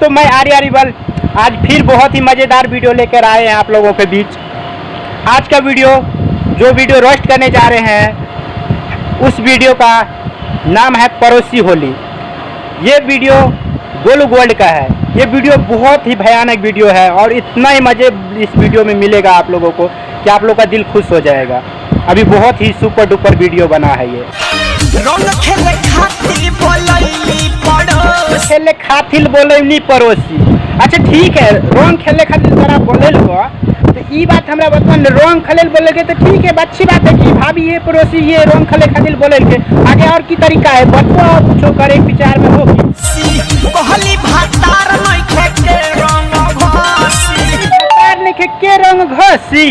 दोस्तों, मैं आर्या रिबल आज फिर बहुत ही मज़ेदार वीडियो लेकर आए हैं आप लोगों के बीच। आज का जो वीडियो रोस्ट करने जा रहे हैं, उस वीडियो का नाम है पड़ोसी होली। ये वीडियो गोलू गोल्ड का है। ये वीडियो बहुत ही भयानक वीडियो है और इतना ही मज़े इस वीडियो में मिलेगा आप लोगों को कि आप लोग का दिल खुश हो जाएगा। अभी बहुत ही सुपर डुपर वीडियो बना है ये। खेले खातिर बोले पड़ोसी। अच्छा ठीक है, रंग खेले खातिर जरा बोले लो तो ये बात हमरा बतवन रंग खेले बोले के तो ठीक है, अच्छी बात है कि भाभी ये पड़ोसी ये रंग खेले खातिर बोले के। आगे और की तरीका है बतवा कुछ करे विचार में होगी। के रंग घसी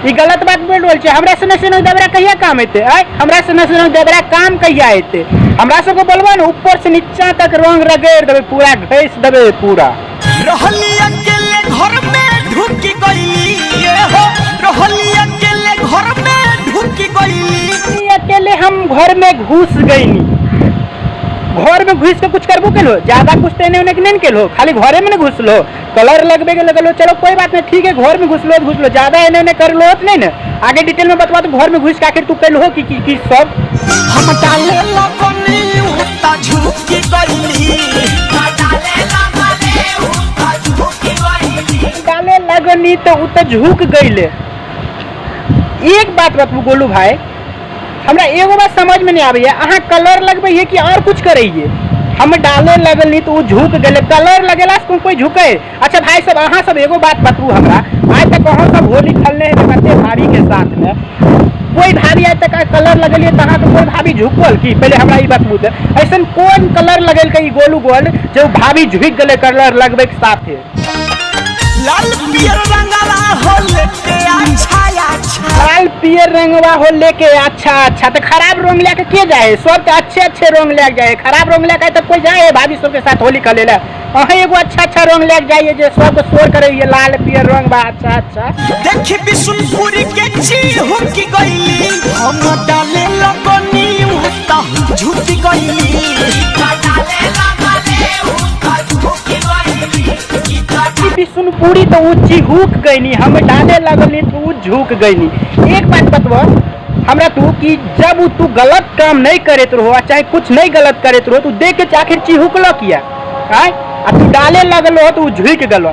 ये गलत बात बोल रहे छे। हमरा से न दबरा कहिया काम हेते आय, हमरा से न दबरा काम कहिया हेते। हमरा सब को बोलबो न ऊपर से नीचा तक रंग रगड़ देबे, पूरा घस देबे पूरा। रहली अकेले घर में ढुकी गईली ये हो, रहली अकेले घर में ढुकी गईली। अकेले हम घर में घुस गईनी। घर में घुस के कुछ करबो के लो, ज्यादा कुछ तेने उन्हें नहीं के लो, खाली घरे में न घुस लो, कलर लगबे के लगलो, चलो कोई बात नहीं ठीक है, घर में घुस लो, ज्यादा इन्हें कर लो नहीं ना। आगे डिटेल में बतवा तो घर में घुस के आखिर तू कल हो कि सब हम डाले लगनी उता झुकी गईली, डाले लगनी तो उत झुक गईले। एक बात बतबू गोलू भाई, हमरा एगो बात समझ में नहीं आबे, अहाँ कलर लगबे है कि और कुछ करिए। हम डाले लगली तो झुक गए, कलर लगेला से कोई झुके। अच्छा भाई सब अहाँ सब एगो बात बतबू हमरा, आज तक अहाँ सब होली खेलने हैं करते भाभी के साथ में, कोई भाभी आज तक कलर लगलिए तहाँ तो कोई भाभी झुकल की? पहले हमरा ये बतबू दे, ऐसा कौन कलर लगल के गोलू गोल्ड जो भाभी झुक गए कलर लगबे के साथ है? लाल पियर रंगवा हो लेके अच्छा अच्छा, लाल पियर रंगवा हो लेके अच्छा तो खराब रंग लेके के जाए? सब तो अच्छे रंग ले जाए, खराब रंग लेके तो कोई जाए भाभी सब के साथ होली खेले ला? अहाँ एगो अच्छा रंग लेके जाइए जो सबको शोर करे ये लाल पियर रंग बा अच्छा। देखी बिशुनपुरी के ची हुकी गईली, हम डाले लगनी उता झुकी गईली, बिशुनपुरी तो ऊंची हुक गईनी, हम डाले लगनी तो झुक गईनी। एक बात बतवा हमरा तू कि जब तू गलत काम नहीं करे रहो, चाहे कुछ नहीं गलत करे रहो, तू देख के आखिर चिहुकलो किया आय? आ तू डाले लगलो तो झुक गलो।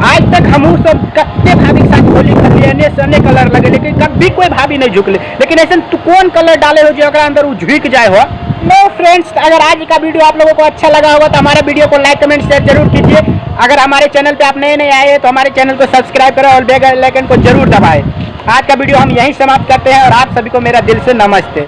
आज तक हम सब कत्ते भाभी के साथ होली खेलिए, सने कलर लगे, लेकिन कभी कोई भाभी नहीं झुकले। लेकिन ऐसा तू कौन कलर डाले हो जो अंदर झुक जाए हो? नो फ्रेंड्स, अगर आज का वीडियो आप लोगों को अच्छा लगा होगा तो हमारे वीडियो को लाइक कमेंट शेयर जरूर कीजिए। अगर हमारे चैनल पे आप नए आए हैं तो हमारे चैनल को सब्सक्राइब करें और बेल आइकन को जरूर दबाएं। आज का वीडियो हम यहीं समाप्त करते हैं और आप सभी को मेरा दिल से नमस्ते।